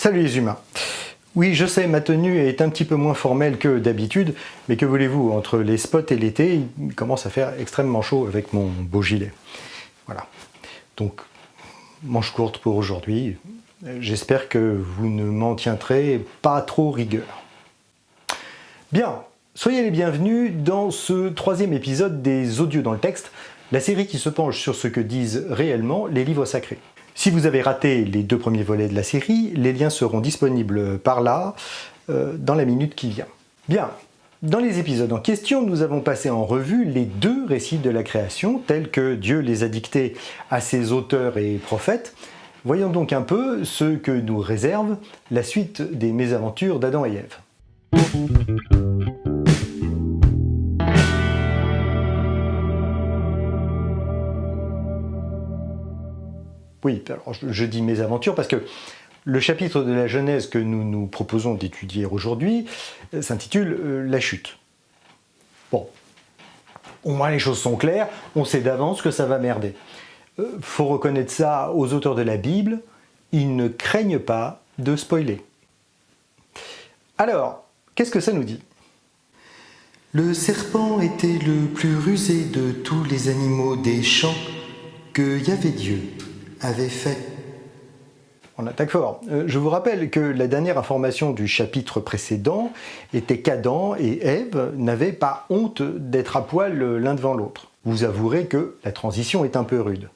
Salut les humains. Oui, je sais, ma tenue est un petit peu moins formelle que d'habitude, mais que voulez-vous, entre les spots et l'été, il commence à faire extrêmement chaud avec mon beau gilet. Voilà. Donc, manche courte pour aujourd'hui. J'espère que vous ne m'en tiendrez pas trop rigueur. Bien, soyez les bienvenus dans ce troisième épisode des Audios dans le texte, la série qui se penche sur ce que disent réellement les livres sacrés. Si vous avez raté les deux premiers volets de la série, les liens seront disponibles par là, dans la minute qui vient. Bien, dans les épisodes en question, nous avons passé en revue les deux récits de la création, tels que Dieu les a dictés à ses auteurs et prophètes. Voyons donc un peu ce que nous réserve la suite des mésaventures d'Adam et Ève. Oui, alors je dis mésaventures parce que le chapitre de la Genèse que nous nous proposons d'étudier aujourd'hui s'intitule La chute. Bon, au moins les choses sont claires, on sait d'avance que ça va merder. Faut reconnaître ça aux auteurs de la Bible, ils ne craignent pas de spoiler. Alors, qu'est-ce que ça nous dit ? Le serpent était le plus rusé de tous les animaux des champs que Yahvé Dieu avait fait. On attaque fort. Je vous rappelle que la dernière information du chapitre précédent était qu'Adam et Ève n'avaient pas honte d'être à poil l'un devant l'autre. Vous avouerez que la transition est un peu rude.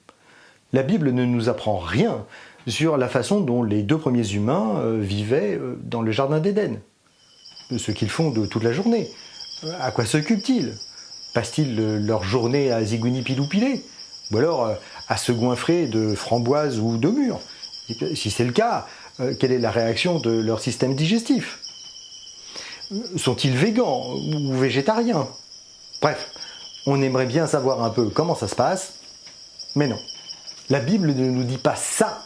La Bible ne nous apprend rien sur la façon dont les deux premiers humains vivaient dans le jardin d'Éden. Ce qu'ils font de toute la journée. À quoi s'occupent-ils ? Passent-ils leur journée à zigouni-pilou-pilé ? Ou alors à se goinfrer de framboises ou de mûres ? Si c'est le cas, quelle est la réaction de leur système digestif ? Sont-ils végans ou végétariens ? Bref, on aimerait bien savoir un peu comment ça se passe, mais non. La Bible ne nous dit pas ça.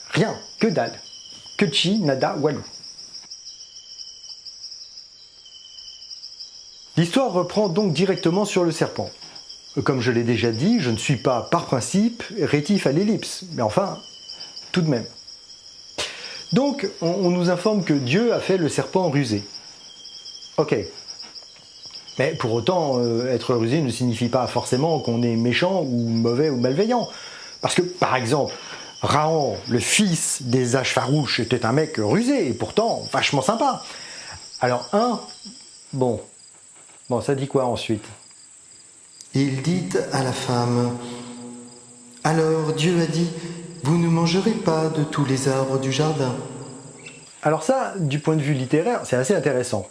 Rien, que dalle. Que chi, nada, walou. L'histoire reprend donc directement sur le serpent. Comme je l'ai déjà dit, je ne suis pas, par principe, rétif à l'ellipse. Mais enfin, tout de même. Donc, on nous informe que Dieu a fait le serpent rusé. Ok. Mais pour autant, être rusé ne signifie pas forcément qu'on est méchant ou mauvais ou malveillant. Parce que, par exemple, Rahan, le fils des âges farouches, était un mec rusé et pourtant vachement sympa. Alors, bon, ça dit quoi ensuite ? Il dit à la femme, « Alors Dieu a dit, vous ne mangerez pas de tous les arbres du jardin. » Alors ça, du point de vue littéraire, c'est assez intéressant.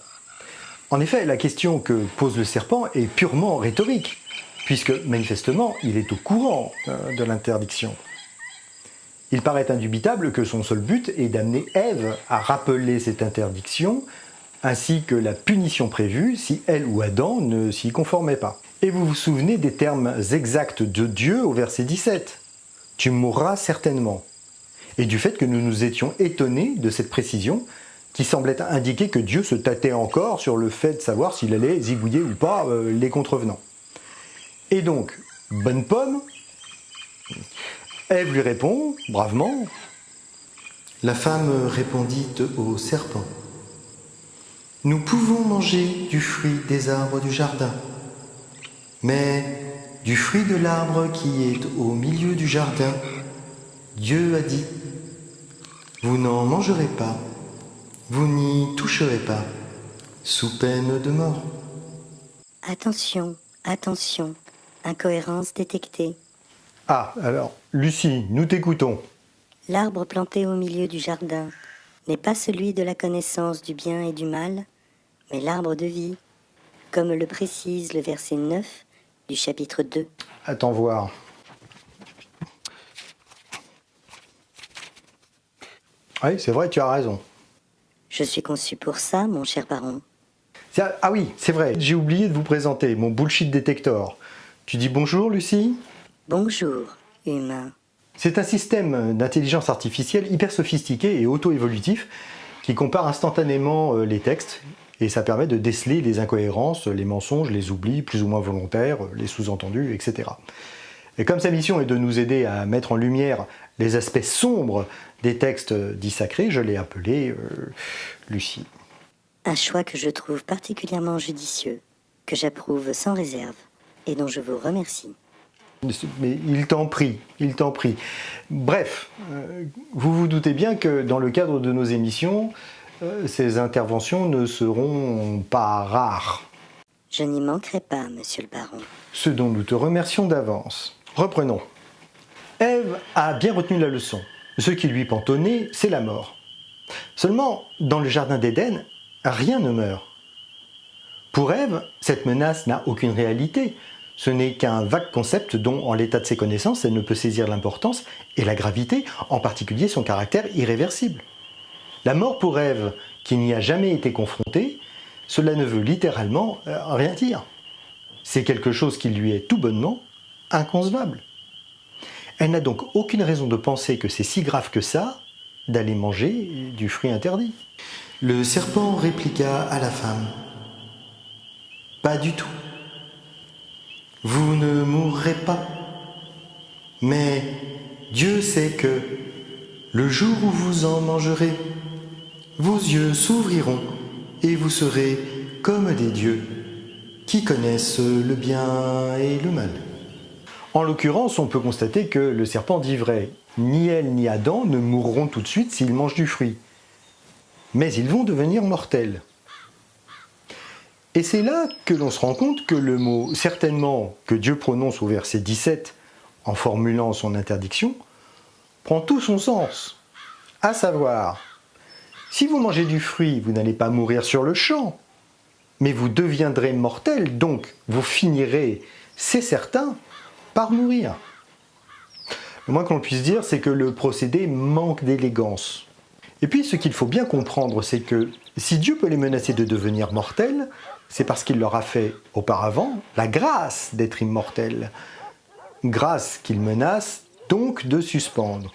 En effet, la question que pose le serpent est purement rhétorique, puisque manifestement, il est au courant de l'interdiction. Il paraît indubitable que son seul but est d'amener Ève à rappeler cette interdiction, ainsi que la punition prévue si elle ou Adam ne s'y conformaient pas. Et vous vous souvenez des termes exacts de Dieu au verset 17 ? « Tu mourras certainement ». Et du fait que nous nous étions étonnés de cette précision, qui semblait indiquer que Dieu se tâtait encore sur le fait de savoir s'il allait zigouiller ou pas les contrevenants. Et donc, bonne pomme, Ève lui répond, bravement. La femme répondit au serpent, « Nous pouvons manger du fruit des arbres du jardin, mais du fruit de l'arbre qui est au milieu du jardin, Dieu a dit, vous n'en mangerez pas, vous n'y toucherez pas, sous peine de mort. » Attention, attention, incohérence détectée. Ah, alors, Lucie, nous t'écoutons. L'arbre planté au milieu du jardin n'est pas celui de la connaissance du bien et du mal, mais l'arbre de vie, comme le précise le verset 9 du chapitre 2. Attends voir. Oui, c'est vrai, tu as raison. Je suis conçu pour ça, mon cher baron. Ah oui, c'est vrai, j'ai oublié de vous présenter mon bullshit detector. Tu dis bonjour, Lucie ? Bonjour, humain. C'est un système d'intelligence artificielle hyper sophistiqué et auto-évolutif qui compare instantanément les textes et ça permet de déceler les incohérences, les mensonges, les oublis plus ou moins volontaires, les sous-entendus, etc. Et comme sa mission est de nous aider à mettre en lumière les aspects sombres des textes dits sacrés, je l'ai appelée Lucie. Un choix que je trouve particulièrement judicieux, que j'approuve sans réserve et dont je vous remercie. Mais il t'en prie, il t'en prie. Bref, vous vous doutez bien que dans le cadre de nos émissions, ces interventions ne seront pas rares. Je n'y manquerai pas, monsieur le baron. Ce dont nous te remercions d'avance. Reprenons. Ève a bien retenu la leçon. Ce qui lui pend au nez, c'est la mort. Seulement, dans le jardin d'Éden, rien ne meurt. Pour Ève, cette menace n'a aucune réalité. Ce n'est qu'un vague concept dont, en l'état de ses connaissances, elle ne peut saisir l'importance et la gravité, en particulier son caractère irréversible. La mort pour Ève, qui n'y a jamais été confrontée, cela ne veut littéralement rien dire. C'est quelque chose qui lui est tout bonnement inconcevable. Elle n'a donc aucune raison de penser que c'est si grave que ça d'aller manger du fruit interdit. Le serpent répliqua à la femme. Pas du tout. Vous ne mourrez pas. Mais Dieu sait que le jour où vous en mangerez, vos yeux s'ouvriront et vous serez comme des dieux qui connaissent le bien et le mal. En l'occurrence, on peut constater que le serpent dit vrai. Ni elle ni Adam ne mourront tout de suite s'ils mangent du fruit. Mais ils vont devenir mortels. Et c'est là que l'on se rend compte que le mot « certainement » que Dieu prononce au verset 17 en formulant son interdiction prend tout son sens. À savoir, si vous mangez du fruit, vous n'allez pas mourir sur le champ, mais vous deviendrez mortels, donc vous finirez, c'est certain, par mourir. Le moins que l'on puisse dire, c'est que le procédé manque d'élégance. Et puis, ce qu'il faut bien comprendre, c'est que si Dieu peut les menacer de devenir mortels, c'est parce qu'il leur a fait auparavant la grâce d'être immortels. Grâce qu'il menace donc de suspendre.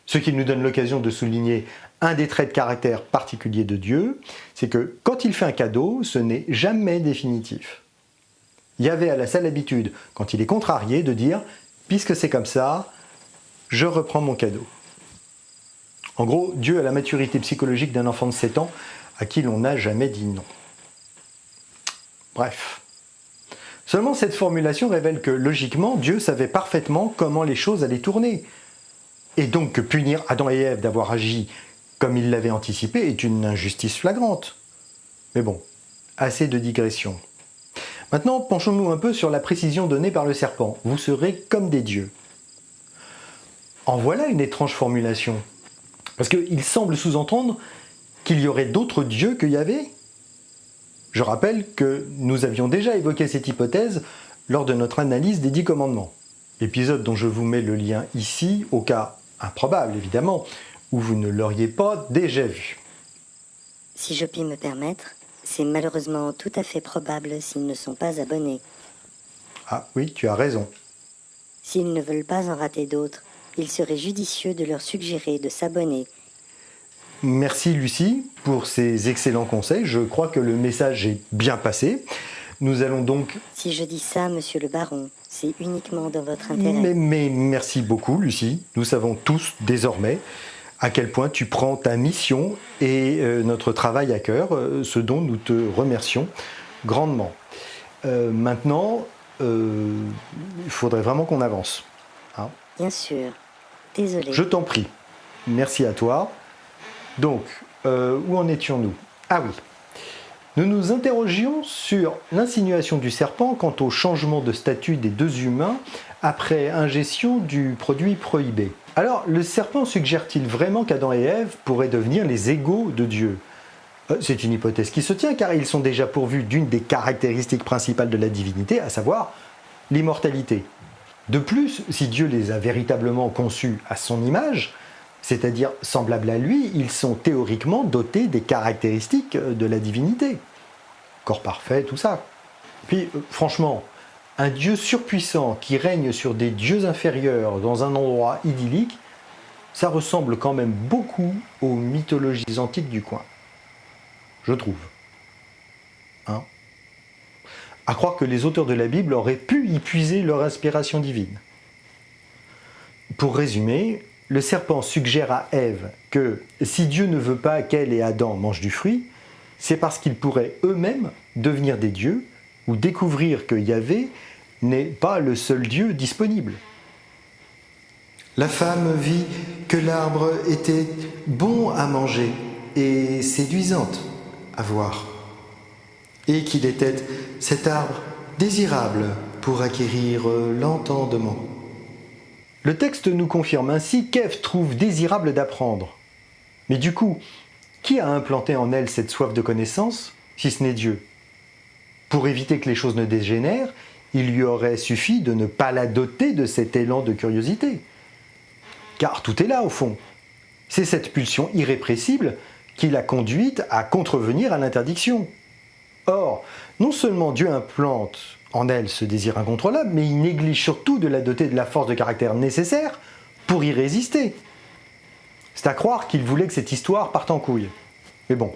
Ce qui nous donne l'occasion de souligner un des traits de caractère particuliers de Dieu, c'est que quand il fait un cadeau, ce n'est jamais définitif. Yahvé a la sale habitude, quand il est contrarié, de dire « puisque c'est comme ça, je reprends mon cadeau ». En gros, Dieu a la maturité psychologique d'un enfant de 7 ans à qui l'on n'a jamais dit non. Bref. Seulement cette formulation révèle que, logiquement, Dieu savait parfaitement comment les choses allaient tourner. Et donc que punir Adam et Ève d'avoir agi comme il l'avait anticipé est une injustice flagrante. Mais bon, assez de digression. Maintenant, penchons-nous un peu sur la précision donnée par le serpent. Vous serez comme des dieux. En voilà une étrange formulation. Parce qu'il semble sous-entendre qu'il y aurait d'autres dieux que Yahvé. Je rappelle que nous avions déjà évoqué cette hypothèse lors de notre analyse des 10 commandements. Épisode dont je vous mets le lien ici, au cas improbable évidemment, où vous ne l'auriez pas déjà vu. Si je puis me permettre, c'est malheureusement tout à fait probable s'ils ne sont pas abonnés. Ah oui, tu as raison. S'ils ne veulent pas en rater d'autres, il serait judicieux de leur suggérer de s'abonner. Merci Lucie pour ces excellents conseils. Je crois que le message est bien passé. Nous allons donc... Si je dis ça, monsieur le baron, c'est uniquement dans votre intérêt. Mais merci beaucoup Lucie. Nous savons tous désormais à quel point tu prends ta mission et notre travail à cœur, ce dont nous te remercions grandement. Maintenant, il faudrait vraiment qu'on avance. Hein ? Bien sûr. Désolé. Je t'en prie. Merci à toi. Donc, où en étions-nous ? Ah oui. Nous nous interrogions sur l'insinuation du serpent quant au changement de statut des deux humains après ingestion du produit prohibé. Alors, le serpent suggère-t-il vraiment qu'Adam et Ève pourraient devenir les égaux de Dieu ? C'est une hypothèse qui se tient car ils sont déjà pourvus d'une des caractéristiques principales de la divinité, à savoir l'immortalité. De plus, si Dieu les a véritablement conçus à son image, c'est-à-dire semblables à lui, ils sont théoriquement dotés des caractéristiques de la divinité. Corps parfait, tout ça. Puis, franchement, un Dieu surpuissant qui règne sur des dieux inférieurs dans un endroit idyllique, ça ressemble quand même beaucoup aux mythologies antiques du coin. Je trouve. Hein ? À croire que les auteurs de la Bible auraient pu y puiser leur inspiration divine. Pour résumer, le serpent suggère à Ève que si Dieu ne veut pas qu'elle et Adam mangent du fruit, c'est parce qu'ils pourraient eux-mêmes devenir des dieux ou découvrir que Yahvé n'est pas le seul Dieu disponible. La femme vit que l'arbre était bon à manger et séduisante à voir, et qu'il était cet arbre désirable pour acquérir l'entendement. Le texte nous confirme ainsi qu'Ève trouve désirable d'apprendre. Mais du coup, qui a implanté en elle cette soif de connaissance, si ce n'est Dieu ? Pour éviter que les choses ne dégénèrent, il lui aurait suffi de ne pas la doter de cet élan de curiosité. Car tout est là au fond. C'est cette pulsion irrépressible qui l'a conduite à contrevenir à l'interdiction. Or, non seulement Dieu implante en elle ce désir incontrôlable, mais il néglige surtout de la doter de la force de caractère nécessaire pour y résister. C'est à croire qu'il voulait que cette histoire parte en couille. Mais bon.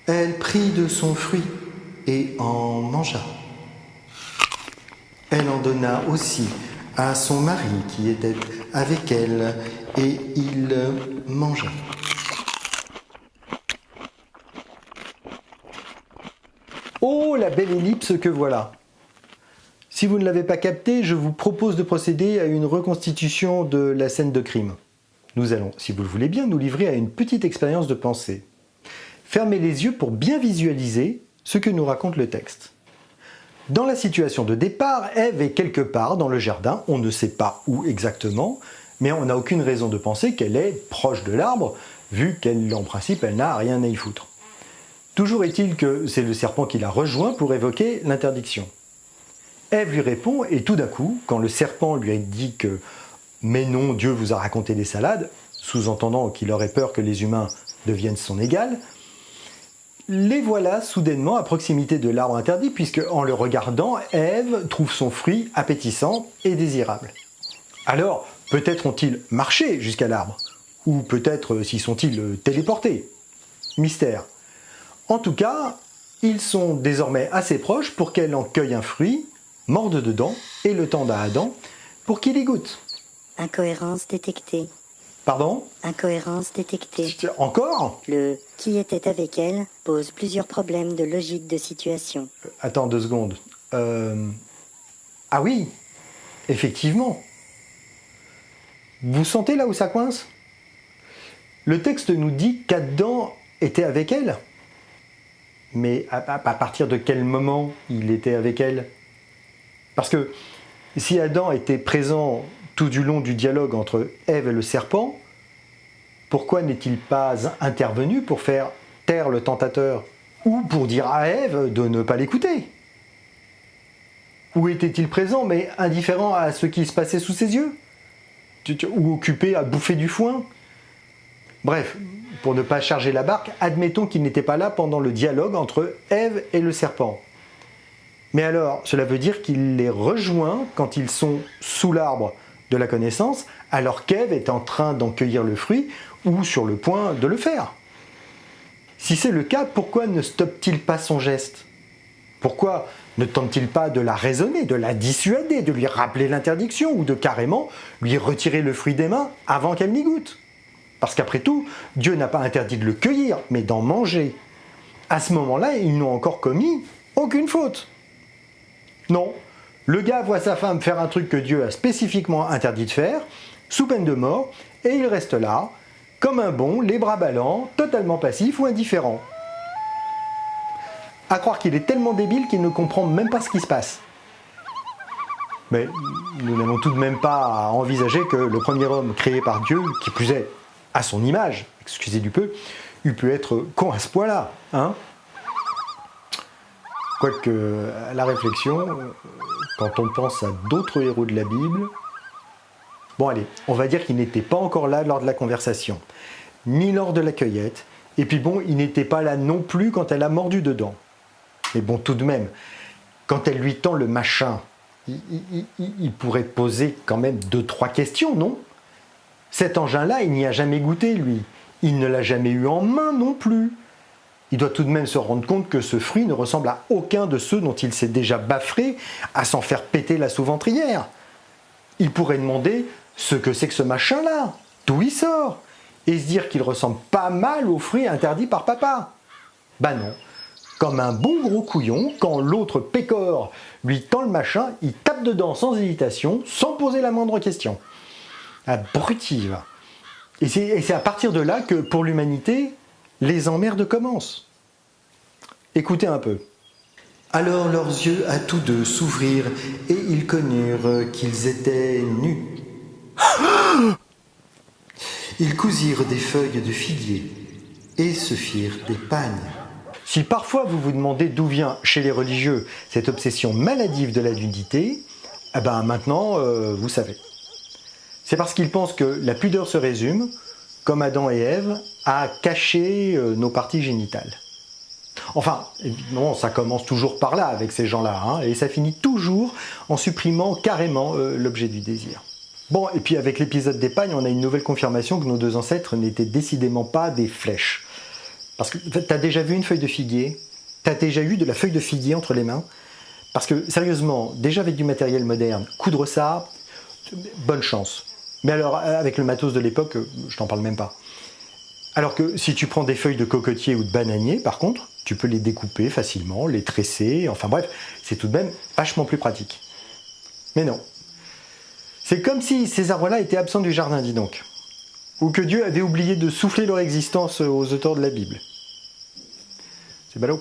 Elle prit de son fruit et en mangea. Elle en donna aussi à son mari qui était avec elle, et il mangea. Oh, la belle ellipse que voilà! Si vous ne l'avez pas capté, je vous propose de procéder à une reconstitution de la scène de crime. Nous allons, si vous le voulez bien, nous livrer à une petite expérience de pensée. Fermez les yeux pour bien visualiser ce que nous raconte le texte. Dans la situation de départ, Ève est quelque part dans le jardin, on ne sait pas où exactement, mais on n'a aucune raison de penser qu'elle est proche de l'arbre, vu qu'en principe, elle n'a rien à y foutre. Toujours est-il que c'est le serpent qui la rejoint pour évoquer l'interdiction. Ève lui répond, et tout d'un coup, quand le serpent lui a dit que « mais non, Dieu vous a raconté des salades », sous-entendant qu'il aurait peur que les humains deviennent son égal, les voilà soudainement à proximité de l'arbre interdit, puisque en le regardant, Ève trouve son fruit appétissant et désirable. Alors, peut-être ont-ils marché jusqu'à l'arbre, ou peut-être s'y sont-ils téléportés. Mystère. En tout cas, ils sont désormais assez proches pour qu'elle en cueille un fruit, morde dedans et le tende à Adam pour qu'il y goûte. Incohérence détectée. Pardon ? Incohérence détectée. Encore ? Le « qui était avec elle » pose plusieurs problèmes de logique de situation. Attends 2 secondes. Ah oui, effectivement. Vous sentez là où ça coince ? Le texte nous dit qu'Adam était avec elle. Mais à partir de quel moment il était avec elle ? Parce que si Adam était présent tout du long du dialogue entre Ève et le serpent, pourquoi n'est-il pas intervenu pour faire taire le tentateur ou pour dire à Ève de ne pas l'écouter ? Ou était-il présent mais indifférent à ce qui se passait sous ses yeux ? Ou occupé à bouffer du foin ? Bref, pour ne pas charger la barque, admettons qu'il n'était pas là pendant le dialogue entre Ève et le serpent. Mais alors, cela veut dire qu'il les rejoint quand ils sont sous l'arbre de la connaissance, alors qu'Ève est en train d'en cueillir le fruit ou sur le point de le faire. Si c'est le cas, pourquoi ne stoppe-t-il pas son geste ? Pourquoi ne tente-t-il pas de la raisonner, de la dissuader, de lui rappeler l'interdiction ou de carrément lui retirer le fruit des mains avant qu'elle n'y goûte ? Parce qu'après tout, Dieu n'a pas interdit de le cueillir, mais d'en manger. À ce moment-là, ils n'ont encore commis aucune faute. Non, le gars voit sa femme faire un truc que Dieu a spécifiquement interdit de faire, sous peine de mort, et il reste là, comme un bon, les bras ballants, totalement passif ou indifférent. À croire qu'il est tellement débile qu'il ne comprend même pas ce qui se passe. Mais nous n'avons tout de même pas à envisager que le premier homme créé par Dieu, qui plus est à son image, excusez du peu, eût pu être con à ce point-là, hein ? Quoique, à la réflexion, quand on pense à d'autres héros de la Bible... Bon allez, on va dire qu'il n'était pas encore là lors de la conversation, ni lors de la cueillette, et puis bon, il n'était pas là non plus quand elle a mordu dedans. Mais bon, tout de même, quand elle lui tend le machin, il pourrait poser quand même 2-3 questions, non ? Cet engin-là, il n'y a jamais goûté, lui. Il ne l'a jamais eu en main non plus. Il doit tout de même se rendre compte que ce fruit ne ressemble à aucun de ceux dont il s'est déjà baffré à s'en faire péter la sous-ventrière. Il pourrait demander ce que c'est que ce machin-là, d'où il sort, et se dire qu'il ressemble pas mal aux fruits interdits par papa. Bah non. Comme un bon gros couillon, quand l'autre pécore lui tend le machin, il tape dedans sans hésitation, sans poser la moindre question. Abrutive. Et c'est à partir de là que, pour l'humanité, les emmerdes commencent. Écoutez un peu. Alors leurs yeux à tous deux s'ouvrirent, et ils connurent qu'ils étaient nus. Ils cousirent des feuilles de figuier, et se firent des pagnes. Si parfois vous vous demandez d'où vient, chez les religieux, cette obsession maladive de la nudité, eh ben maintenant, vous savez. C'est parce qu'ils pensent que la pudeur se résume, comme Adam et Ève, à cacher nos parties génitales. Enfin, évidemment, ça commence toujours par là avec ces gens-là, hein, et ça finit toujours en supprimant carrément l'objet du désir. Bon, et puis avec l'épisode des pagnes, on a une nouvelle confirmation que nos deux ancêtres n'étaient décidément pas des flèches. Parce que t'as déjà vu une feuille de figuier? T'as déjà eu de la feuille de figuier entre les mains? Parce que, sérieusement, déjà avec du matériel moderne, coudre ça, bonne chance. Mais alors, avec le matos de l'époque, je t'en parle même pas. Alors que si tu prends des feuilles de cocotier ou de bananier, par contre, tu peux les découper facilement, les tresser, enfin bref, c'est tout de même vachement plus pratique. Mais non. C'est comme si ces arbres-là étaient absents du jardin, dis donc. Ou que Dieu avait oublié de souffler leur existence aux auteurs de la Bible. C'est ballot.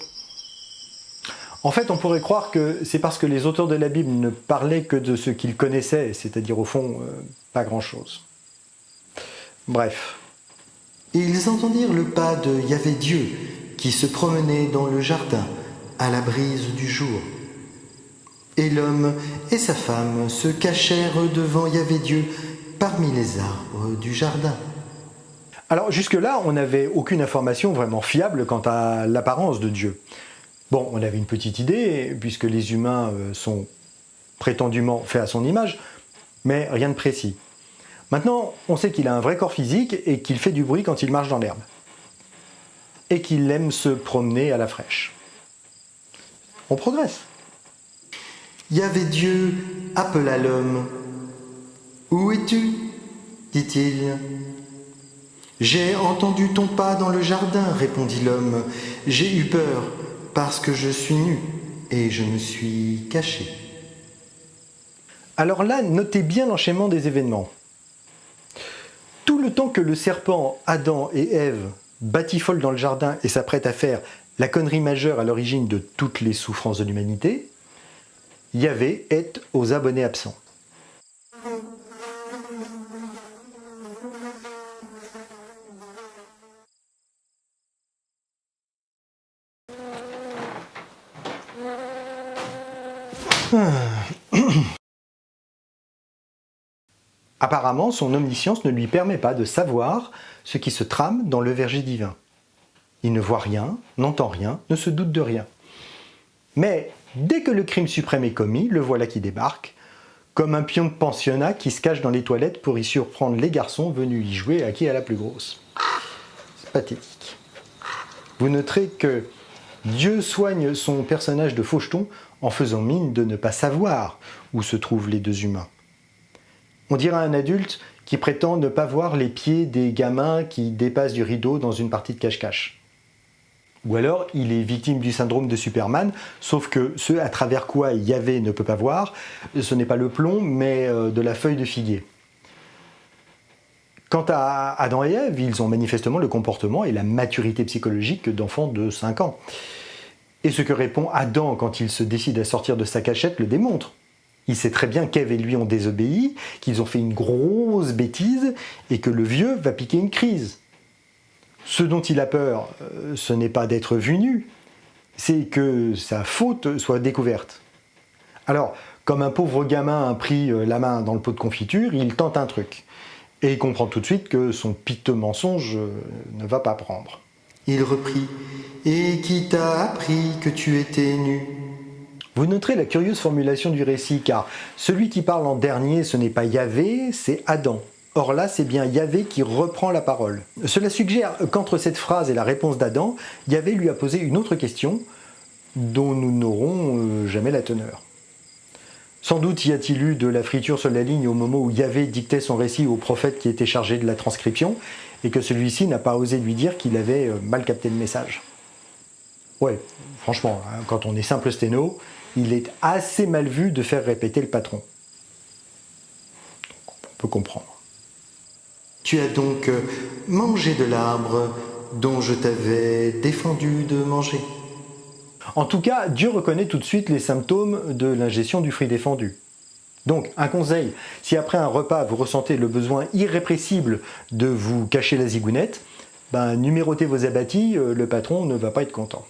En fait, on pourrait croire que c'est parce que les auteurs de la Bible ne parlaient que de ce qu'ils connaissaient, c'est-à-dire au fond, pas grand-chose. Bref. Ils entendirent le pas de Yahvé Dieu, qui se promenait dans le jardin, à la brise du jour. Et l'homme et sa femme se cachèrent devant Yahvé Dieu parmi les arbres du jardin. Alors jusque-là, on n'avait aucune information vraiment fiable quant à l'apparence de Dieu. Bon, on avait une petite idée, puisque les humains sont prétendument faits à son image, mais rien de précis. Maintenant, on sait qu'il a un vrai corps physique et qu'il fait du bruit quand il marche dans l'herbe. Et qu'il aime se promener à la fraîche. On progresse. Yahvé Dieu appela l'homme. « Où es-tu » dit-il. « J'ai entendu ton pas dans le jardin, répondit l'homme. J'ai eu peur parce que je suis nu et je me suis caché. » Alors là, notez bien l'enchaînement des événements. Tout le temps que le serpent, Adam et Ève batifolent dans le jardin et s'apprêtent à faire la connerie majeure à l'origine de toutes les souffrances de l'humanité, Yahvé est aux abonnés absents. Apparemment, son omniscience ne lui permet pas de savoir ce qui se trame dans le verger divin. Il ne voit rien, n'entend rien, ne se doute de rien. Mais dès que le crime suprême est commis, le voilà qui débarque, comme un pion de pensionnat qui se cache dans les toilettes pour y surprendre les garçons venus y jouer à qui est la plus grosse. C'est pathétique. Vous noterez que Dieu soigne son personnage de faucheton en faisant mine de ne pas savoir où se trouvent les deux humains. On dirait un adulte qui prétend ne pas voir les pieds des gamins qui dépassent du rideau dans une partie de cache-cache. Ou alors, il est victime du syndrome de Superman, sauf que ce à travers quoi Yahvé ne peut pas voir, ce n'est pas le plomb, mais de la feuille de figuier. Quant à Adam et Ève, ils ont manifestement le comportement et la maturité psychologique d'enfants de 5 ans. Et ce que répond Adam quand il se décide à sortir de sa cachette le démontre. Il sait très bien qu'Ève et lui ont désobéi, qu'ils ont fait une grosse bêtise et que le vieux va piquer une crise. Ce dont il a peur, ce n'est pas d'être vu nu, c'est que sa faute soit découverte. Alors, comme un pauvre gamin a pris la main dans le pot de confiture, il tente un truc. Et il comprend tout de suite que son piteux mensonge ne va pas prendre. Il reprit « Et qui t'a appris que tu étais nu ?» Vous noterez la curieuse formulation du récit, car celui qui parle en dernier, ce n'est pas Yahvé, c'est Adam. Or là, c'est bien Yahvé qui reprend la parole. Cela suggère qu'entre cette phrase et la réponse d'Adam, Yahvé lui a posé une autre question dont nous n'aurons jamais la teneur. Sans doute y a-t-il eu de la friture sur la ligne au moment où Yahvé dictait son récit au prophète qui était chargé de la transcription, et que celui-ci n'a pas osé lui dire qu'il avait mal capté le message. Ouais, franchement, hein, quand on est simple sténo, il est assez mal vu de faire répéter le patron. Donc, on peut comprendre. Tu as donc mangé de l'arbre dont je t'avais défendu de manger. En tout cas, Dieu reconnaît tout de suite les symptômes de l'ingestion du fruit défendu. Donc, un conseil, si après un repas vous ressentez le besoin irrépressible de vous cacher la zigounette, numérotez vos abattis, le patron ne va pas être content.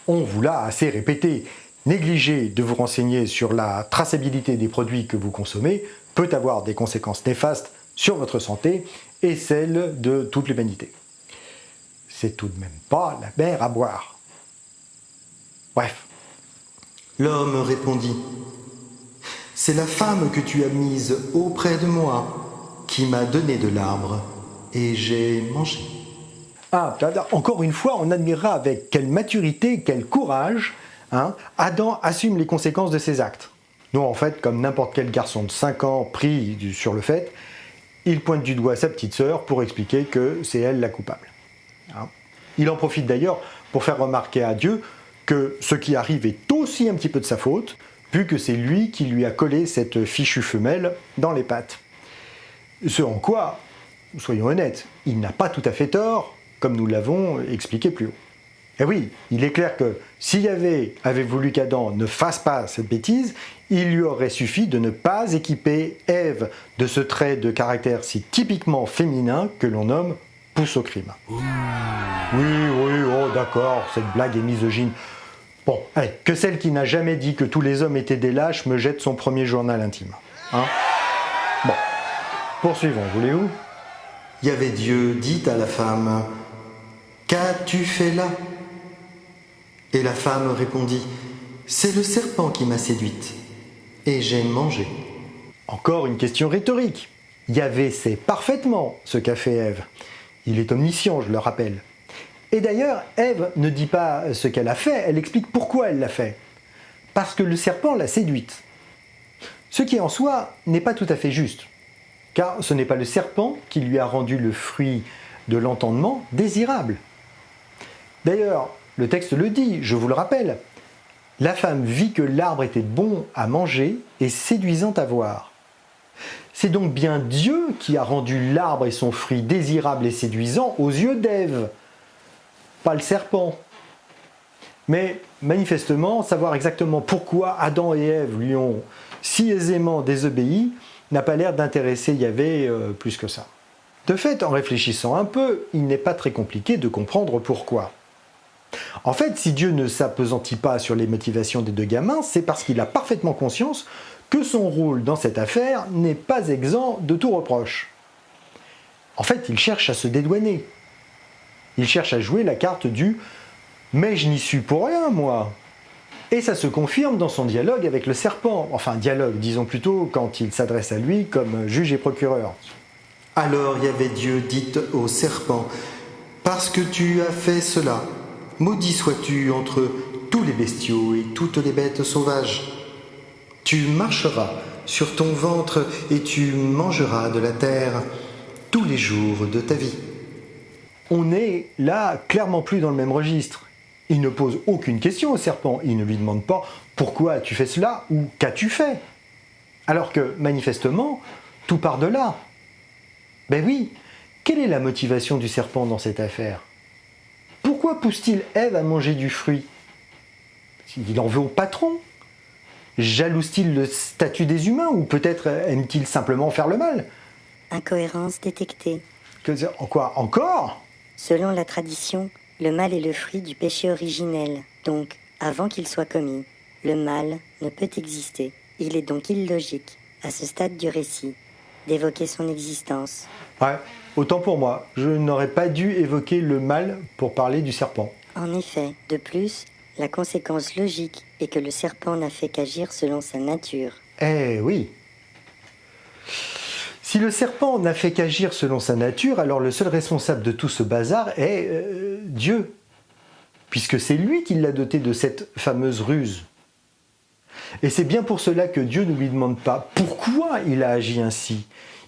On vous l'a assez répété, négliger de vous renseigner sur la traçabilité des produits que vous consommez peut avoir des conséquences néfastes sur votre santé et celle de toute l'humanité. C'est tout de même pas la mer à boire. Bref. L'homme répondit, « C'est la femme que tu as mise auprès de moi qui m'a donné de l'arbre et j'ai mangé. » Ah, encore une fois, on admirera avec quelle maturité, quel courage, Adam assume les conséquences de ses actes. Non, en fait, comme n'importe quel garçon de 5 ans pris sur le fait, il pointe du doigt sa petite sœur pour expliquer que c'est elle la coupable. Il en profite d'ailleurs pour faire remarquer à Dieu que ce qui arrive est aussi un petit peu de sa faute, vu que c'est lui qui lui a collé cette fichue femelle dans les pattes. Ce en quoi, soyons honnêtes, il n'a pas tout à fait tort, comme nous l'avons expliqué plus haut. Et oui, il est clair que si Yahvé avait voulu qu'Adam ne fasse pas cette bêtise, il lui aurait suffi de ne pas équiper Ève de ce trait de caractère si typiquement féminin que l'on nomme pousse au crime. Oui, oh d'accord, cette blague est misogyne. Bon, allez, que celle qui n'a jamais dit que tous les hommes étaient des lâches me jette son premier journal intime. Bon, poursuivons, voulez-vous ? Yahvé Dieu dit à la femme, « Qu'as-tu fait là ?» Et la femme répondit, « C'est le serpent qui m'a séduite, et j'ai mangé. » Encore une question rhétorique. Yahvé sait parfaitement ce qu'a fait Ève. Il est omniscient, je le rappelle. Et d'ailleurs, Ève ne dit pas ce qu'elle a fait, elle explique pourquoi elle l'a fait. Parce que le serpent l'a séduite. Ce qui en soi n'est pas tout à fait juste, car ce n'est pas le serpent qui lui a rendu le fruit de l'entendement désirable. D'ailleurs, le texte le dit, je vous le rappelle, la femme vit que l'arbre était bon à manger et séduisant à voir. C'est donc bien Dieu qui a rendu l'arbre et son fruit désirables et séduisants aux yeux d'Ève, pas le serpent. Mais manifestement, savoir exactement pourquoi Adam et Ève lui ont si aisément désobéi n'a pas l'air d'intéresser Yahvé plus que ça. De fait, en réfléchissant un peu, il n'est pas très compliqué de comprendre pourquoi. En fait, si Dieu ne s'appesantit pas sur les motivations des deux gamins, c'est parce qu'il a parfaitement conscience que son rôle dans cette affaire n'est pas exempt de tout reproche. En fait, il cherche à se dédouaner. Il cherche à jouer la carte du « mais je n'y suis pour rien, moi ». Et ça se confirme dans son dialogue avec le serpent. Enfin, dialogue, disons plutôt, quand il s'adresse à lui comme juge et procureur. Alors Yahvé Dieu dit au serpent, « Parce que tu as fait cela, maudit sois-tu entre tous les bestiaux et toutes les bêtes sauvages. Tu marcheras sur ton ventre et tu mangeras de la terre tous les jours de ta vie. » On n'est là clairement plus dans le même registre. Il ne pose aucune question au serpent, il ne lui demande pas « Pourquoi as-tu fait cela ?» ou « Qu'as-tu fait ?» Alors que, manifestement, tout part de là. Ben oui, quelle est la motivation du serpent dans cette affaire ? Pourquoi pousse-t-il Ève à manger du fruit ? Il en veut au patron ? Jalouse-t-il le statut des humains ou peut-être aime-t-il simplement faire le mal ? Incohérence détectée. En quoi encore ? Selon la tradition, le mal est le fruit du péché originel, donc avant qu'il soit commis. Le mal ne peut exister. Il est donc illogique, à ce stade du récit, d'évoquer son existence. Ouais, autant pour moi, je n'aurais pas dû évoquer le mal pour parler du serpent. En effet, de plus, la conséquence logique est que le serpent n'a fait qu'agir selon sa nature. Eh oui. Si le serpent n'a fait qu'agir selon sa nature, alors le seul responsable de tout ce bazar est Dieu, puisque c'est lui qui l'a doté de cette fameuse ruse. Et c'est bien pour cela que Dieu ne lui demande pas pourquoi il a agi ainsi.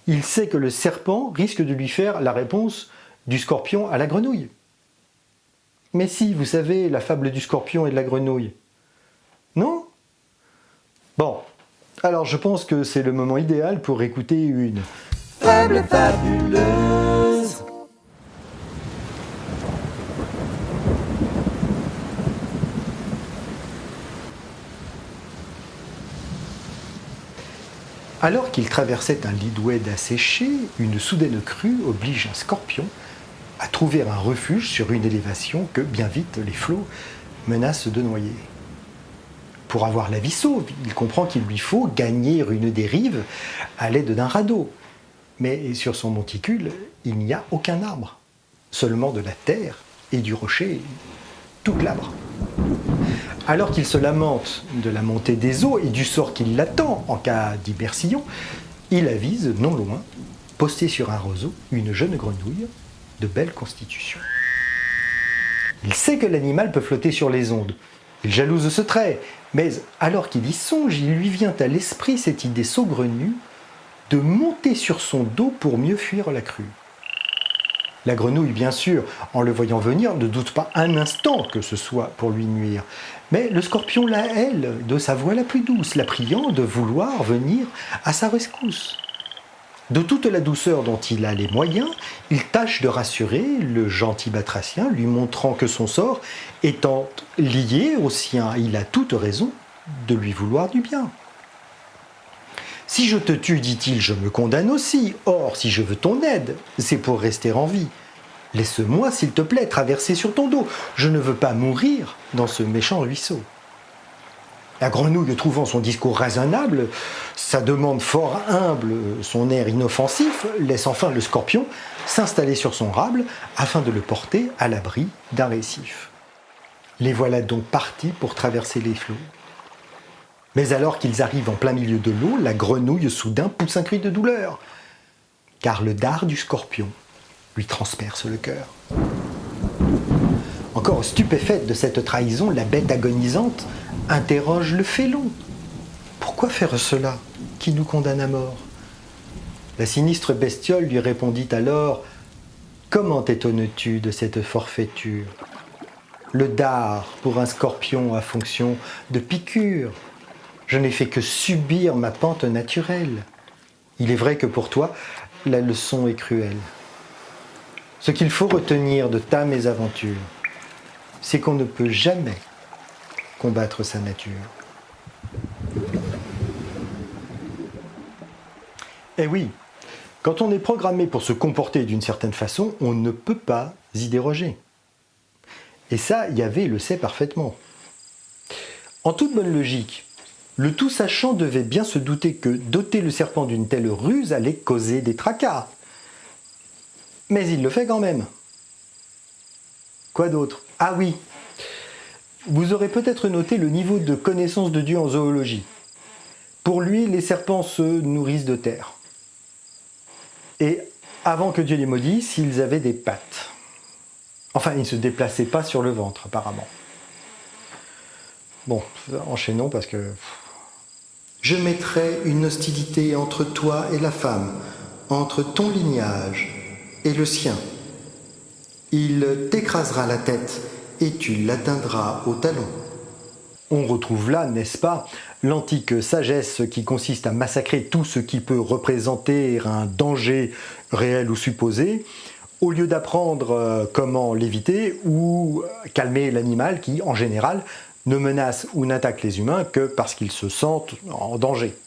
Il sait que le serpent risque de lui faire la réponse du scorpion à la grenouille. Mais si, vous savez, la fable du scorpion et de la grenouille. Non? Bon, alors je pense que c'est le moment idéal pour écouter une fable fabuleuse. Alors qu'il traversait un lit d'oued asséché, une soudaine crue oblige un scorpion à trouver un refuge sur une élévation que bien vite les flots menacent de noyer. Pour avoir la vie sauve, il comprend qu'il lui faut gagner une des rives à l'aide d'un radeau. Mais sur son monticule, il n'y a aucun arbre, seulement de la terre et du rocher tout glabre. Alors qu'il se lamente de la montée des eaux et du sort qui l'attend en cas d'immersion, il avise, non loin, postée sur un roseau, une jeune grenouille de belle constitution. Il sait que l'animal peut flotter sur les ondes. Il jalouse ce trait, mais alors qu'il y songe, il lui vient à l'esprit cette idée saugrenue de monter sur son dos pour mieux fuir la crue. La grenouille, bien sûr, en le voyant venir, ne doute pas un instant que ce soit pour lui nuire. Mais le scorpion la hèle de sa voix la plus douce, la priant de vouloir venir à sa rescousse. De toute la douceur dont il a les moyens, il tâche de rassurer le gentil batracien, lui montrant que son sort étant lié au sien, il a toute raison de lui vouloir du bien. Si je te tue, dit-il, je me condamne aussi. Or, si je veux ton aide, c'est pour rester en vie. Laisse-moi, s'il te plaît, traverser sur ton dos. Je ne veux pas mourir dans ce méchant ruisseau. La grenouille, trouvant son discours raisonnable, sa demande fort humble, son air inoffensif, laisse enfin le scorpion s'installer sur son rable afin de le porter à l'abri d'un récif. Les voilà donc partis pour traverser les flots. Mais alors qu'ils arrivent en plein milieu de l'eau, la grenouille soudain pousse un cri de douleur, car le dard du scorpion lui transperce le cœur. Encore stupéfaite de cette trahison, la bête agonisante interroge le félon. Pourquoi faire cela? Qui nous condamne à mort? La sinistre bestiole lui répondit alors: comment t'étonnes-tu de cette forfaiture? Le dard pour un scorpion a fonction de piqûre. Je n'ai fait que subir ma pente naturelle. Il est vrai que pour toi, la leçon est cruelle. Ce qu'il faut retenir de ta mésaventure, c'est qu'on ne peut jamais combattre sa nature. Eh oui, quand on est programmé pour se comporter d'une certaine façon, on ne peut pas y déroger. Et ça, Yahvé le sait parfaitement. En toute bonne logique, le tout-sachant devait bien se douter que doter le serpent d'une telle ruse allait causer des tracas. Mais il le fait quand même. Quoi d'autre? Ah oui, vous aurez peut-être noté le niveau de connaissance de Dieu en zoologie. Pour lui, les serpents se nourrissent de terre. Et avant que Dieu les maudisse, ils avaient des pattes. Enfin, ils ne se déplaçaient pas sur le ventre, apparemment. Bon, enchaînons parce que... Je mettrai une hostilité entre toi et la femme, entre ton lignage et le sien. Il t'écrasera la tête et tu l'atteindras au talon. On retrouve là, n'est-ce pas, l'antique sagesse qui consiste à massacrer tout ce qui peut représenter un danger réel ou supposé, au lieu d'apprendre comment l'éviter ou calmer l'animal qui, en général, ne menace ou n'attaque les humains que parce qu'ils se sentent en danger.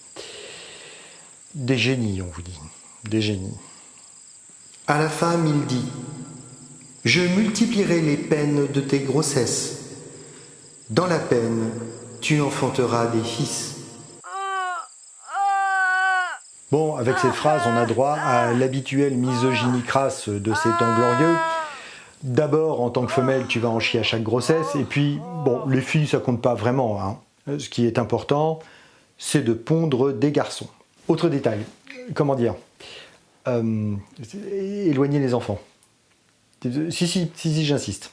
Des génies, on vous dit, des génies. À la femme, il dit: je multiplierai les peines de tes grossesses. Dans la peine, tu enfanteras des fils. Bon, avec cette phrase, on a droit à l'habituelle misogynie crasse de ces temps glorieux. D'abord, en tant que femelle, tu vas en chier à chaque grossesse. Et puis, bon, les filles, ça compte pas vraiment, hein. Ce qui est important, c'est de pondre des garçons. Autre détail, comment dire, éloigner les enfants. Si, j'insiste.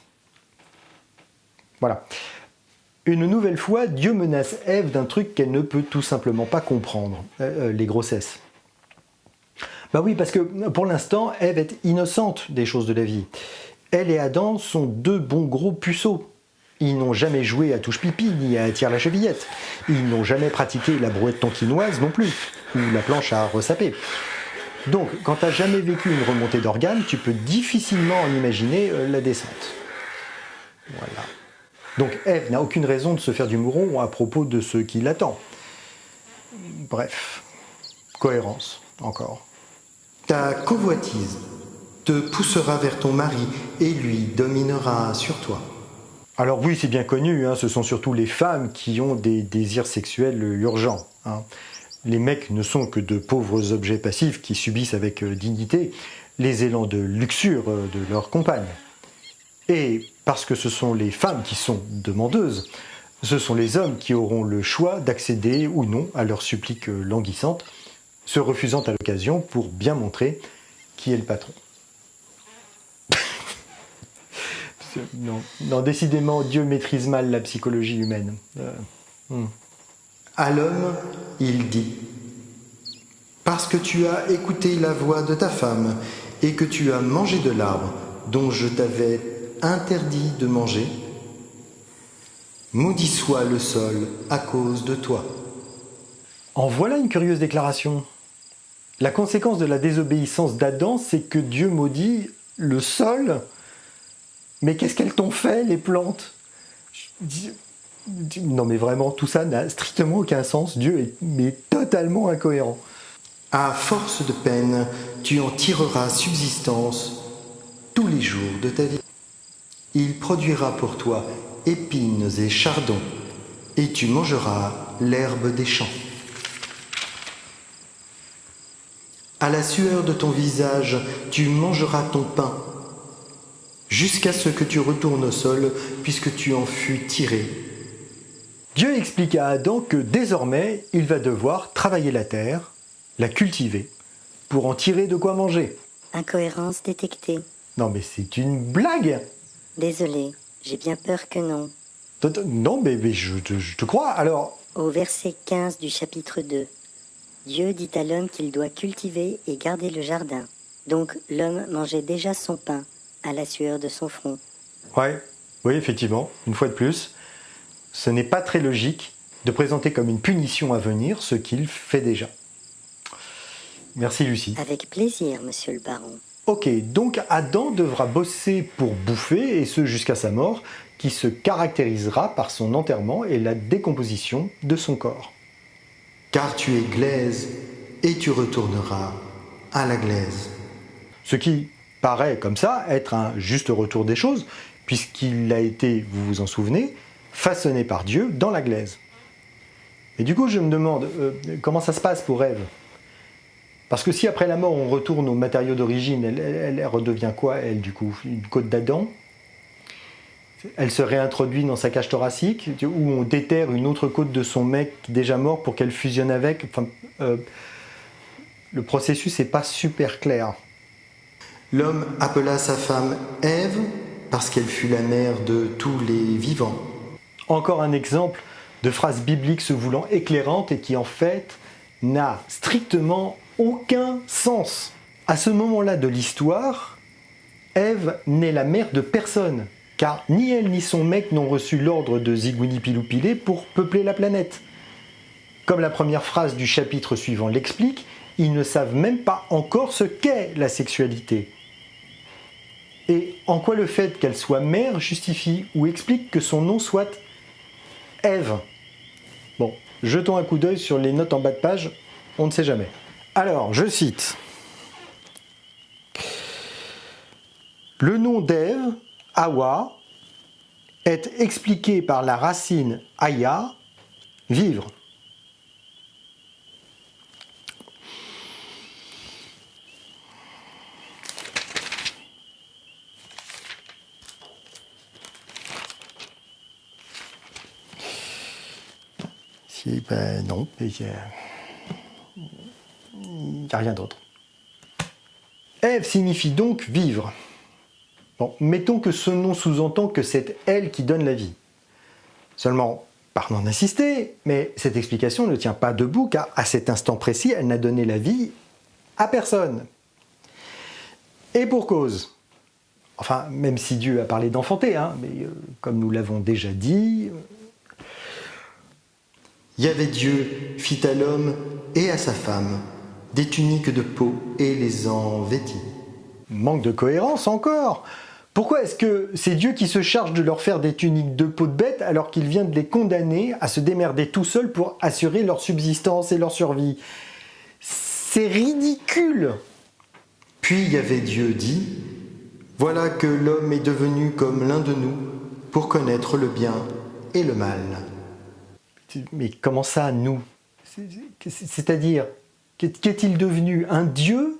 Voilà. Une nouvelle fois, Dieu menace Ève d'un truc qu'elle ne peut tout simplement pas comprendre, les grossesses. Bah oui, parce que pour l'instant, Ève est innocente des choses de la vie. Elle et Adam sont deux bons gros puceaux. Ils n'ont jamais joué à touche-pipi ni à tire la chevillette. Ils n'ont jamais pratiqué la brouette tonkinoise non plus, ou la planche à ressaper. Donc, quand tu n'as jamais vécu une remontée d'organes, tu peux difficilement en imaginer la descente. Voilà. Donc Ève n'a aucune raison de se faire du mouron à propos de ce qui l'attend. Bref, cohérence, encore. Ta convoitise te poussera vers ton mari et lui dominera sur toi. Alors oui, c'est bien connu, hein, ce sont surtout les femmes qui ont des désirs sexuels urgents. Hein. Les mecs ne sont que de pauvres objets passifs qui subissent avec dignité les élans de luxure de leur compagne. Et parce que ce sont les femmes qui sont demandeuses, ce sont les hommes qui auront le choix d'accéder ou non à leurs suppliques languissantes, se refusant à l'occasion pour bien montrer qui est le patron. Non, décidément, Dieu maîtrise mal la psychologie humaine. À l'homme, il dit « Parce que tu as écouté la voix de ta femme et que tu as mangé de l'arbre dont je t'avais interdit de manger, maudit soit le sol à cause de toi. » En voilà une curieuse déclaration. La conséquence de la désobéissance d'Adam, c'est que Dieu maudit le sol. Mais qu'est-ce qu'elles t'ont fait, les plantes? Non mais vraiment, tout ça n'a strictement aucun sens. Dieu est totalement incohérent. À force de peine, tu en tireras subsistance tous les jours de ta vie. Il produira pour toi épines et chardons, et tu mangeras l'herbe des champs. À la sueur de ton visage, tu mangeras ton pain, jusqu'à ce que tu retournes au sol, puisque tu en fus tiré. Dieu explique à Adam que désormais, il va devoir travailler la terre, la cultiver, pour en tirer de quoi manger. Incohérence détectée. Non mais c'est une blague! Désolé, j'ai bien peur que non. Non mais je te crois, alors... Au verset 15 du chapitre 2, Dieu dit à l'homme qu'il doit cultiver et garder le jardin. Donc l'homme mangeait déjà son pain à la sueur de son front. Oui, effectivement, une fois de plus, ce n'est pas très logique de présenter comme une punition à venir ce qu'il fait déjà. Merci Lucie. Avec plaisir, monsieur le baron. Ok, donc Adam devra bosser pour bouffer, et ce jusqu'à sa mort, qui se caractérisera par son enterrement et la décomposition de son corps. Car tu es glaise, et tu retourneras à la glaise. Ce qui paraît comme ça être un juste retour des choses, puisqu'il a été, vous vous en souvenez, façonné par Dieu dans la glaise. Et du coup, je me demande, comment ça se passe pour Ève? Parce que si après la mort, on retourne aux matériaux d'origine, elle redevient quoi, elle, du coup? Une côte d'Adam? Elle se réintroduit dans sa cage thoracique, où on déterre une autre côte de son mec déjà mort pour qu'elle fusionne avec. Enfin, le processus n'est pas super clair. L'homme appela sa femme Ève parce qu'elle fut la mère de tous les vivants. Encore un exemple de phrase biblique se voulant éclairante et qui en fait n'a strictement aucun sens. À ce moment-là de l'histoire, Ève n'est la mère de personne, car ni elle ni son mec n'ont reçu l'ordre de Zigouini-Piloupilé pour peupler la planète. Comme la première phrase du chapitre suivant l'explique, ils ne savent même pas encore ce qu'est la sexualité. Et en quoi le fait qu'elle soit mère justifie ou explique que son nom soit Ève? Bon, jetons un coup d'œil sur les notes en bas de page, on ne sait jamais. Alors, je cite. Le nom d'Ève, Hawa, est expliqué par la racine Aya, vivre. Ben non, il n'y a rien d'autre. Ève signifie donc vivre. Bon, mettons que ce nom sous-entend que c'est elle qui donne la vie. Seulement, pardon d'insister, mais cette explication ne tient pas debout car à cet instant précis, elle n'a donné la vie à personne. Et pour cause. Enfin, même si Dieu a parlé d'enfanter, mais comme nous l'avons déjà dit... Yahvé Dieu fit à l'homme et à sa femme des tuniques de peau et les en vêtit. Manque de cohérence encore. Pourquoi est-ce que c'est Dieu qui se charge de leur faire des tuniques de peau de bête alors qu'il vient de les condamner à se démerder tout seuls pour assurer leur subsistance et leur survie? C'est ridicule. Puis Yahvé Dieu dit, voilà que l'homme est devenu comme l'un de nous pour connaître le bien et le mal. Mais comment ça, nous? C'est-à-dire, qu'est-il devenu? Un dieu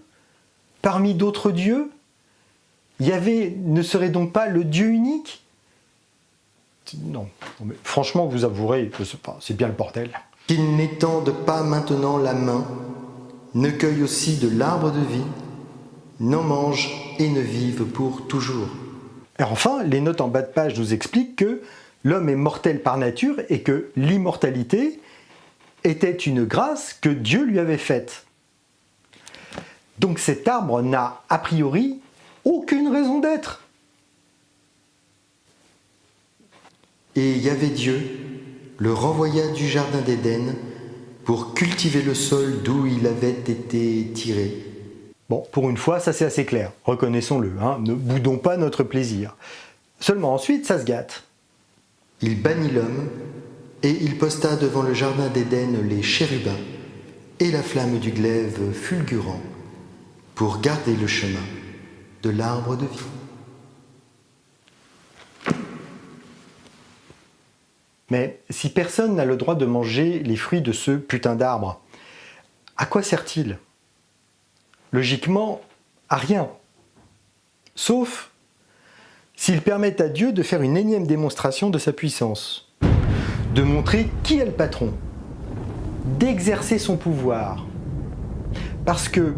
parmi d'autres dieux? Yahvé ne serait donc pas le Dieu unique? Non, mais franchement, vous avouerez, c'est bien le bordel. Qu'il n'étende pas maintenant la main, ne cueille aussi de l'arbre de vie, n'en mange et ne vive pour toujours. Et enfin, les notes en bas de page nous expliquent que l'homme est mortel par nature et que l'immortalité était une grâce que Dieu lui avait faite. Donc cet arbre n'a a priori aucune raison d'être. Et Yahvé Dieu le renvoya du jardin d'Éden pour cultiver le sol d'où il avait été tiré. Bon, pour une fois, ça c'est assez clair, reconnaissons-le, ne boudons pas notre plaisir. Seulement ensuite, ça se gâte. Il bannit l'homme, et il posta devant le jardin d'Éden les chérubins et la flamme du glaive fulgurant pour garder le chemin de l'arbre de vie. Mais si personne n'a le droit de manger les fruits de ce putain d'arbre, à quoi sert-il? Logiquement, à rien. Sauf s'ils permettent à Dieu de faire une énième démonstration de sa puissance, de montrer qui est le patron, d'exercer son pouvoir. Parce que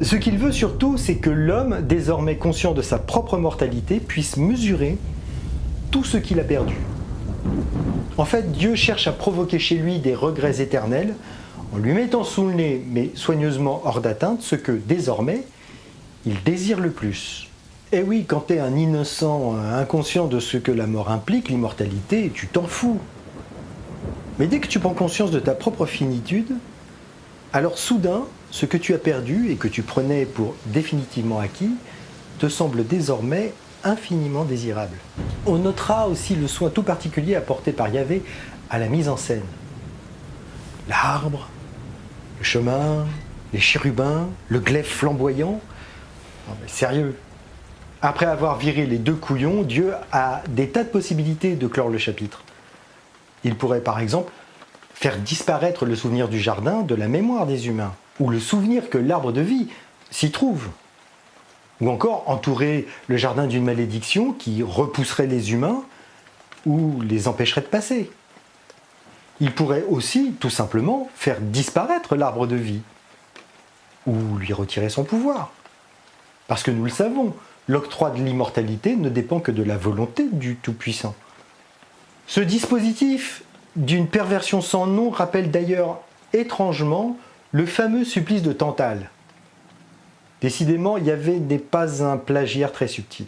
ce qu'il veut surtout, c'est que l'homme, désormais conscient de sa propre mortalité, puisse mesurer tout ce qu'il a perdu. En fait, Dieu cherche à provoquer chez lui des regrets éternels en lui mettant sous le nez, mais soigneusement hors d'atteinte, ce que, désormais, il désire le plus. Et oui, quand t'es un innocent, inconscient de ce que la mort implique, l'immortalité, tu t'en fous. Mais dès que tu prends conscience de ta propre finitude, alors soudain, ce que tu as perdu et que tu prenais pour définitivement acquis, te semble désormais infiniment désirable. On notera aussi le soin tout particulier apporté par Yahvé à la mise en scène. L'arbre, le chemin, les chérubins, le glaive flamboyant. Non mais sérieux. Après avoir viré les deux couillons, Dieu a des tas de possibilités de clore le chapitre. Il pourrait par exemple faire disparaître le souvenir du jardin de la mémoire des humains, ou le souvenir que l'arbre de vie s'y trouve. Ou encore entourer le jardin d'une malédiction qui repousserait les humains ou les empêcherait de passer. Il pourrait aussi, tout simplement, faire disparaître l'arbre de vie ou lui retirer son pouvoir. Parce que nous le savons, l'octroi de l'immortalité ne dépend que de la volonté du Tout-Puissant. Ce dispositif d'une perversion sans nom rappelle d'ailleurs étrangement le fameux supplice de Tantale. Décidément, Yahvé n'est pas un plagiaire très subtil.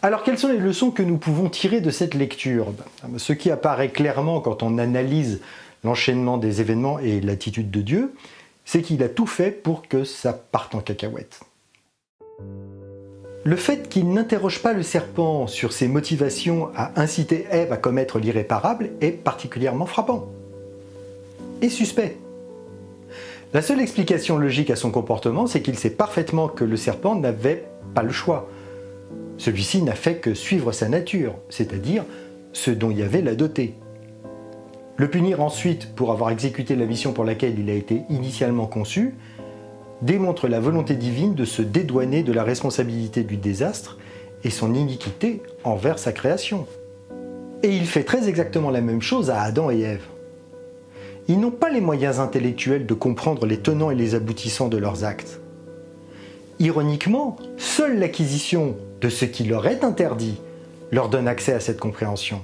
Alors, quelles sont les leçons que nous pouvons tirer de cette lecture? Ce qui apparaît clairement quand on analyse l'enchaînement des événements et l'attitude de Dieu, c'est qu'il a tout fait pour que ça parte en cacahuète. Le fait qu'il n'interroge pas le serpent sur ses motivations à inciter Ève à commettre l'irréparable est particulièrement frappant et suspect. La seule explication logique à son comportement, c'est qu'il sait parfaitement que le serpent n'avait pas le choix. Celui-ci n'a fait que suivre sa nature, c'est-à-dire ce dont Yahvé l'a doté. Le punir ensuite pour avoir exécuté la mission pour laquelle il a été initialement conçu démontre la volonté divine de se dédouaner de la responsabilité du désastre et son iniquité envers sa création. Et il fait très exactement la même chose à Adam et Ève. Ils n'ont pas les moyens intellectuels de comprendre les tenants et les aboutissants de leurs actes. ironiquement, seule l'acquisition de ce qui leur est interdit leur donne accès à cette compréhension.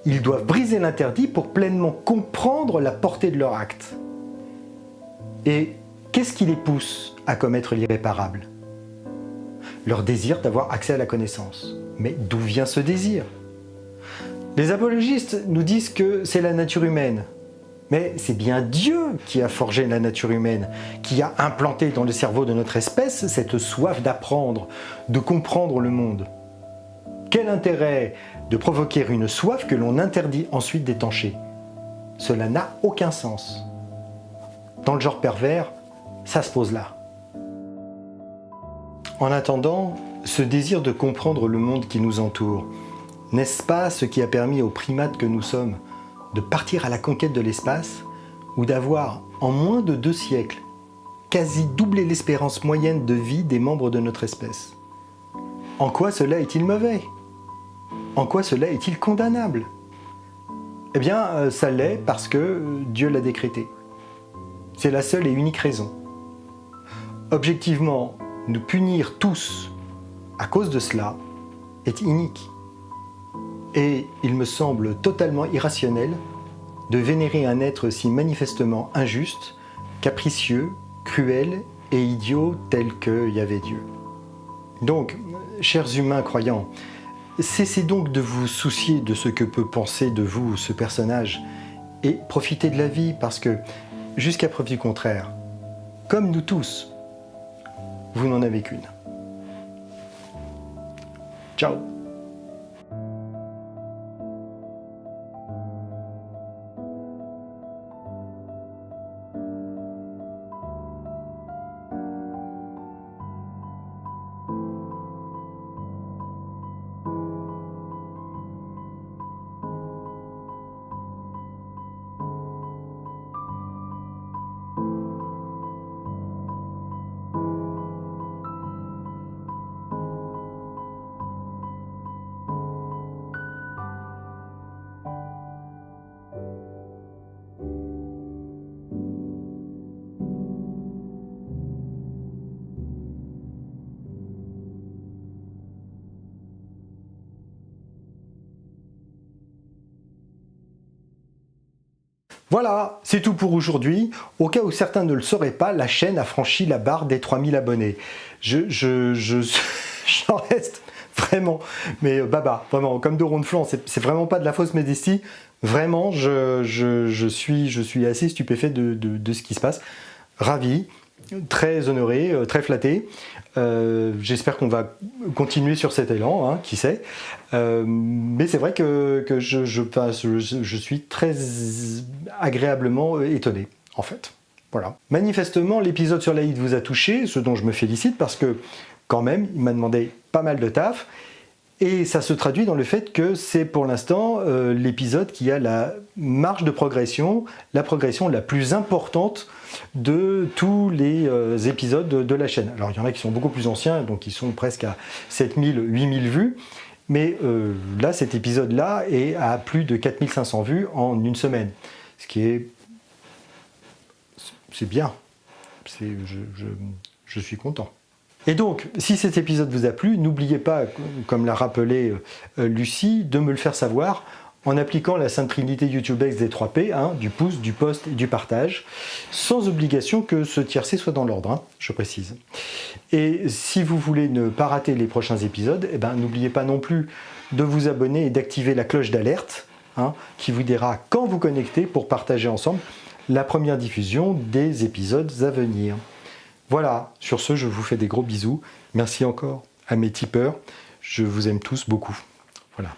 Ils doivent briser l'interdit pour pleinement comprendre la portée de leur acte. Et qu'est-ce qui les pousse à commettre l'irréparable? Leur désir d'avoir accès à la connaissance. Mais d'où vient ce désir? Les apologistes nous disent que c'est la nature humaine. Mais c'est bien Dieu qui a forgé la nature humaine, qui a implanté dans le cerveau de notre espèce cette soif d'apprendre, de comprendre le monde. Quel intérêt de provoquer une soif que l'on interdit ensuite d'étancher? Cela n'a aucun sens. Dans le genre pervers, ça se pose là. En attendant, ce désir de comprendre le monde qui nous entoure, n'est-ce pas ce qui a permis aux primates que nous sommes de partir à la conquête de l'espace ou d'avoir, en moins de 2 siècles, quasi doublé l'espérance moyenne de vie des membres de notre espèce? En quoi cela est-il mauvais? En quoi cela est-il condamnable? Eh bien, ça l'est parce que Dieu l'a décrété. C'est la seule et unique raison. Objectivement, nous punir tous à cause de cela est inique. Et il me semble totalement irrationnel de vénérer un être si manifestement injuste, capricieux, cruel et idiot tel que Yahvé Dieu. Donc, chers humains croyants, cessez donc de vous soucier de ce que peut penser de vous ce personnage et profitez de la vie parce que, jusqu'à preuve du contraire, comme nous tous, vous n'en avez qu'une. Ciao. Voilà, c'est tout pour aujourd'hui. Au cas où certains ne le sauraient pas, la chaîne a franchi la barre des 3000 abonnés. J'en reste vraiment, mais baba, vraiment, comme de ronde-flanc, c'est vraiment pas de la fausse modestie. Vraiment, je suis assez stupéfait de ce qui se passe. Ravi, très honoré, très flatté. J'espère qu'on va continuer sur cet élan, hein, qui sait. Mais c'est vrai que je suis très agréablement étonné, en fait. Voilà. Manifestement, l'épisode sur l'Aïd vous a touché, ce dont je me félicite, parce que, quand même, il m'a demandé pas mal de taf. Et ça se traduit dans le fait que c'est pour l'instant l'épisode qui a la marge de progression, la progression la plus importante de tous les épisodes de la chaîne. Alors il y en a qui sont beaucoup plus anciens, donc ils sont presque à 7000, 8000 vues, mais là cet épisode-là est à plus de 4500 vues en une semaine, ce qui est... c'est bien, je suis content. Et donc, si cet épisode vous a plu, n'oubliez pas, comme l'a rappelé Lucie, de me le faire savoir en appliquant la Sainte Trinité YouTubex des 3P, hein, du pouce, du post et du partage, sans obligation que ce tiercé soit dans l'ordre, hein, je précise. Et si vous voulez ne pas rater les prochains épisodes, eh ben, n'oubliez pas non plus de vous abonner et d'activer la cloche d'alerte, hein, qui vous dira quand vous connectez pour partager ensemble la première diffusion des épisodes à venir. Voilà, sur ce, je vous fais des gros bisous. Merci encore à mes tipeurs. Je vous aime tous beaucoup. Voilà.